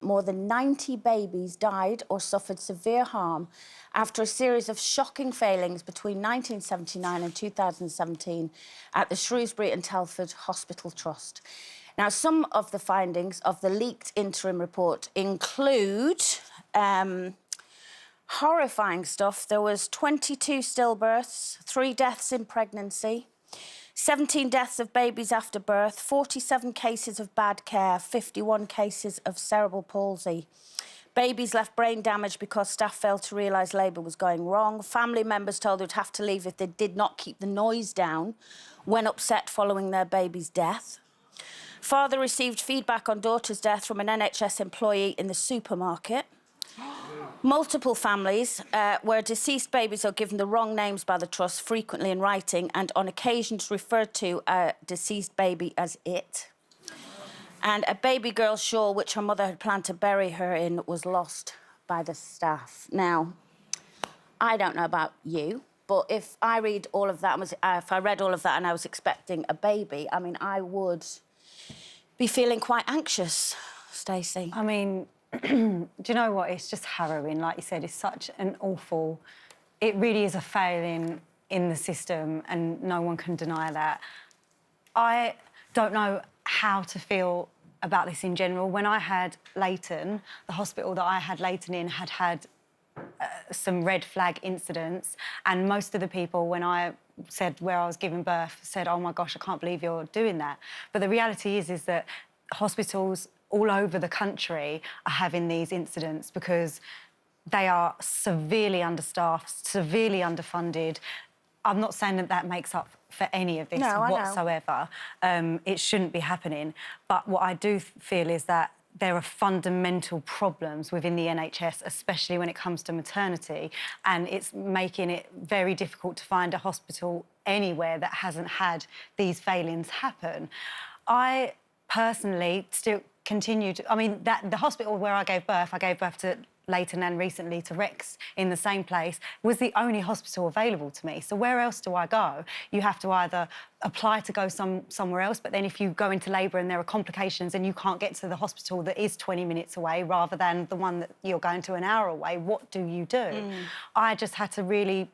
more than 90 babies died or suffered severe harm after a series of shocking failings between 1979 and 2017 at the Shrewsbury and Telford Hospital Trust. Now, some of the findings of the leaked interim report include horrifying stuff. There was 22 stillbirths, 3 deaths in pregnancy, 17 deaths of babies after birth, 47 cases of bad care, 51 cases of cerebral palsy. Babies left brain damage because staff failed to realise labour was going wrong. Family members told they'd have to leave if they did not keep the noise down when upset following their baby's death. Father received feedback on daughter's death from an NHS employee in the supermarket. Multiple families where deceased babies are given the wrong names by the Trust, frequently in writing, and on occasions referred to a deceased baby as it. And a baby girl shawl, which her mother had planned to bury her in, was lost by the staff. Now, I don't know about you, but if I read all of that, if I read all of that and I was expecting a baby, I mean, I would be feeling quite anxious, Stacey. I mean, do you know what? It's just harrowing. Like you said, it's such an awful... It really is a failing in the system, and no one can deny that. I don't know how to feel about this in general. When I had Leighton, the hospital that I had Leighton in had some red flag incidents, and most of the people, when I said where I was giving birth, said, "Oh my gosh, I can't believe you're doing that." But the reality is that hospitals all over the country are having these incidents because they are severely understaffed, severely underfunded. I'm not saying that that makes up for any of this whatsoever. It shouldn't be happening. But what I do feel is that there are fundamental problems within the NHS, especially when it comes to maternity, and it's making it very difficult to find a hospital anywhere that hasn't had these failings happen. I personally still continued... I mean, the hospital where I gave birth to Leighton and recently to Rex in the same place, was the only hospital available to me. So where else do I go? You have to either apply to go somewhere else, but then if you go into labour and there are complications and you can't get to the hospital that is 20 minutes away rather than the one that you're going to an hour away, what do you do? I just had to really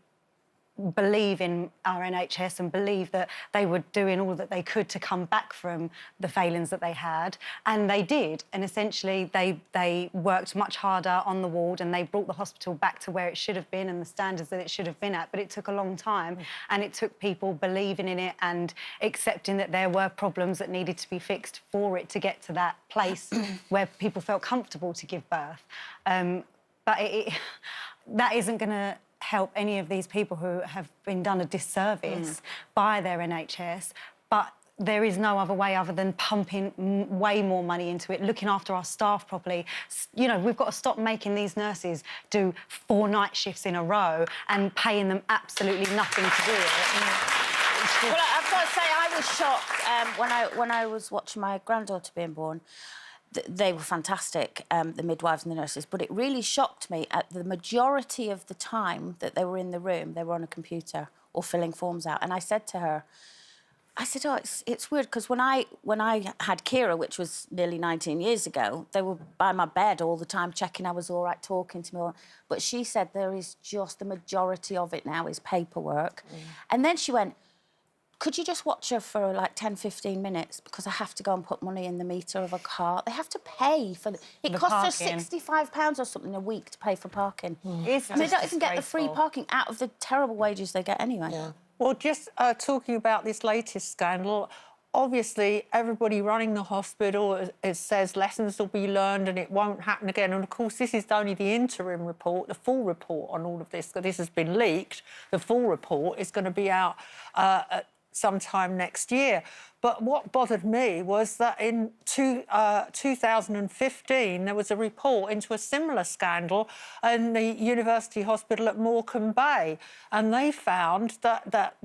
believe in our NHS and believe that they were doing all that they could to come back from the failings that they had, and they did. And essentially they worked much harder on the ward and they brought the hospital back to where it should have been and the standards that it should have been at, but it took a long time, and it took people believing in it and accepting that there were problems that needed to be fixed for it to get to that place where people felt comfortable to give birth. But that isn't going to help any of these people who have been done a disservice by their NHS, but there is no other way other than pumping way more money into it, looking after our staff properly. You know, we've got to stop making these nurses do 4 night shifts in a row and paying them absolutely nothing to do it. Well, I've got to say, I was shocked when I was watching my granddaughter being born. They were fantastic, the midwives and the nurses, but it really shocked me at the majority of the time that they were in the room, they were on a computer or filling forms out. And I said to her, oh, it's weird, because when I had Kira, which was nearly 19 years ago, they were by my bed all the time, checking I was all right, talking to me. But she said there is just the majority of it now is paperwork. And then she went, could you just watch her for like 10, 15 minutes, because I have to go and put money in the meter of a car. They have to pay for it costs her £65 or something a week to pay for parking. And they don't even get the free parking out of the terrible wages they get anyway. Yeah. Well, just talking about this latest scandal, obviously everybody running the hospital it says lessons will be learned and it won't happen again. And of course, this is only the interim report. The full report on all of this, this has been leaked. The full report is going to be out sometime next year. But what bothered me was that in 2015 there was a report into a similar scandal in the University Hospital at Morecambe Bay, and they found that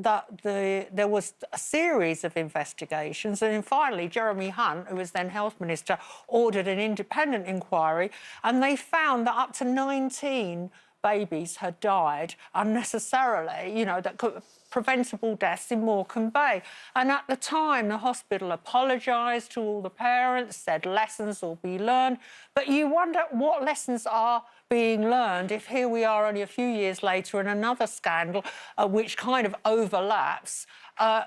there was a series of investigations, and then finally Jeremy Hunt, who was then Health Minister, ordered an independent inquiry, and they found that up to 19 babies had died unnecessarily, you know, that could preventable deaths in Morecambe Bay. And at the time, the hospital apologised to all the parents, said lessons will be learned. But you wonder what lessons are being learned if here we are only a few years later and another scandal which kind of overlaps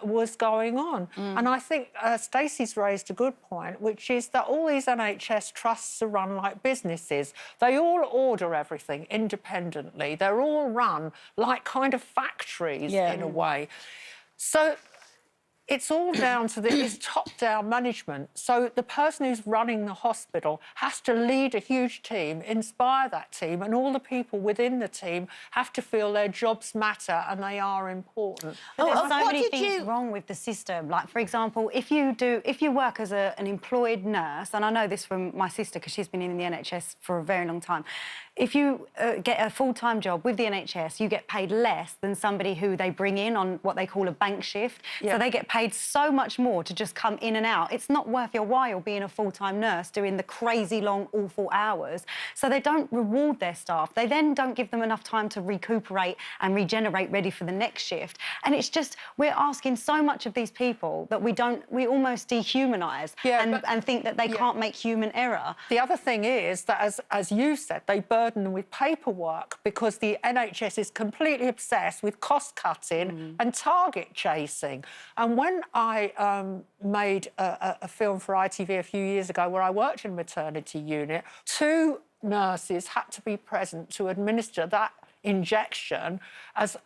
was going on. And I think Stacey's raised a good point, which is that all these NHS trusts are run like businesses. They all order everything independently. They're all run like kind of factories in a way. So it's all down to this top-down management. So the person who's running the hospital has to lead a huge team, inspire that team, and all the people within the team have to feel their jobs matter and they are important. But there's so many things wrong with the system. Like, for example, if you work as an employed nurse, and I know this from my sister because she's been in the NHS for a very long time, if you get a full-time job with the NHS, you get paid less than somebody who they bring in on what they call a bank shift. So they get paid so much more to just come in and out. It's not worth your while being a full-time nurse doing the crazy long, awful hours. So they don't reward their staff. They then don't give them enough time to recuperate and regenerate ready for the next shift. And it's just, we're asking so much of these people that we almost dehumanise and think that they can't make human error. The other thing is that, as you said, they burden them with paperwork because the NHS is completely obsessed with cost-cutting and target chasing. And when I made a film for ITV a few years ago where I worked in a maternity unit, 2 nurses had to be present to administer that injection as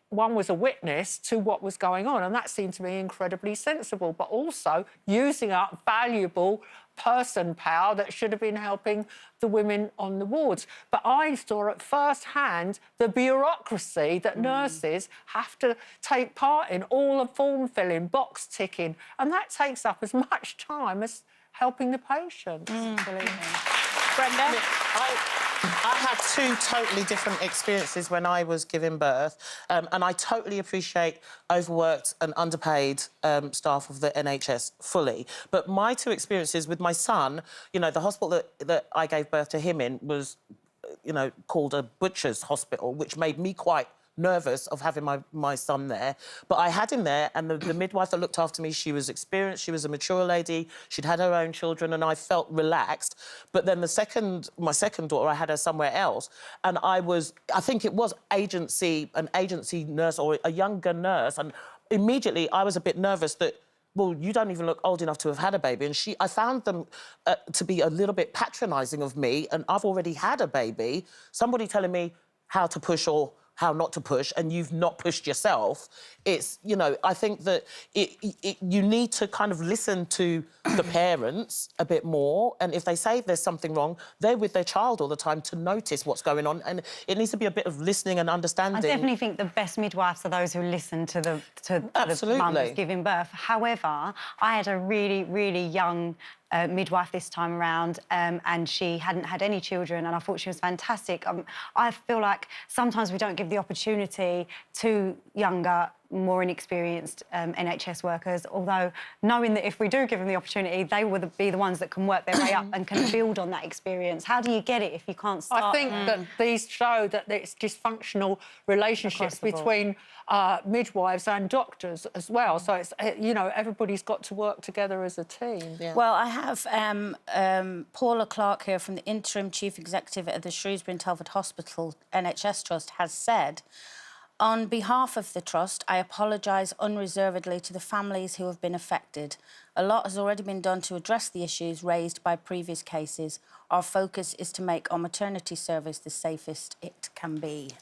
one was a witness to what was going on, and that seemed to me incredibly sensible, but also using up valuable person power that should have been helping the women on the wards. But I saw at first hand the bureaucracy that nurses have to take part in, all the form filling, box ticking, and that takes up as much time as helping the patients. Brenda? I had 2 totally different experiences when I was giving birth, and I totally appreciate overworked and underpaid staff of the NHS fully. But my 2 experiences with my son, you know, the hospital that I gave birth to him in was, you know, called a butcher's hospital, which made me quite nervous of having my son there. But I had him there, and the midwife that looked after me, she was experienced, she was a mature lady, she'd had her own children, and I felt relaxed. But then my second daughter, I had her somewhere else, and I think it was an agency nurse or a younger nurse, and immediately I was a bit nervous that, well, you don't even look old enough to have had a baby. And I found them to be a little bit patronising of me, and I've already had a baby. Somebody telling me how to push or how not to push, and you've not pushed yourself. It's, you know, I think that you need to kind of listen to the parents a bit more, and if they say there's something wrong, they're with their child all the time to notice what's going on, and it needs to be a bit of listening and understanding. I definitely think the best midwives are those who listen to the mum who's giving birth. However, I had a really, really young midwife this time around, and she hadn't had any children, and I thought she was fantastic. I feel like sometimes we don't give the opportunity to younger, more inexperienced NHS workers, although knowing that if we do give them the opportunity, they will be the ones that can work their way up and can build on that experience. How do you get it if you can't start? I think that these show that it's dysfunctional relationships between midwives and doctors as well. So it's, you know, everybody's got to work together as a team. Yeah. Well, I have Paula Clark here from the Interim Chief Executive at the Shrewsbury and Telford Hospital NHS Trust has said, on behalf of the Trust, I apologise unreservedly to the families who have been affected. A lot has already been done to address the issues raised by previous cases. Our focus is to make our maternity service the safest it can be.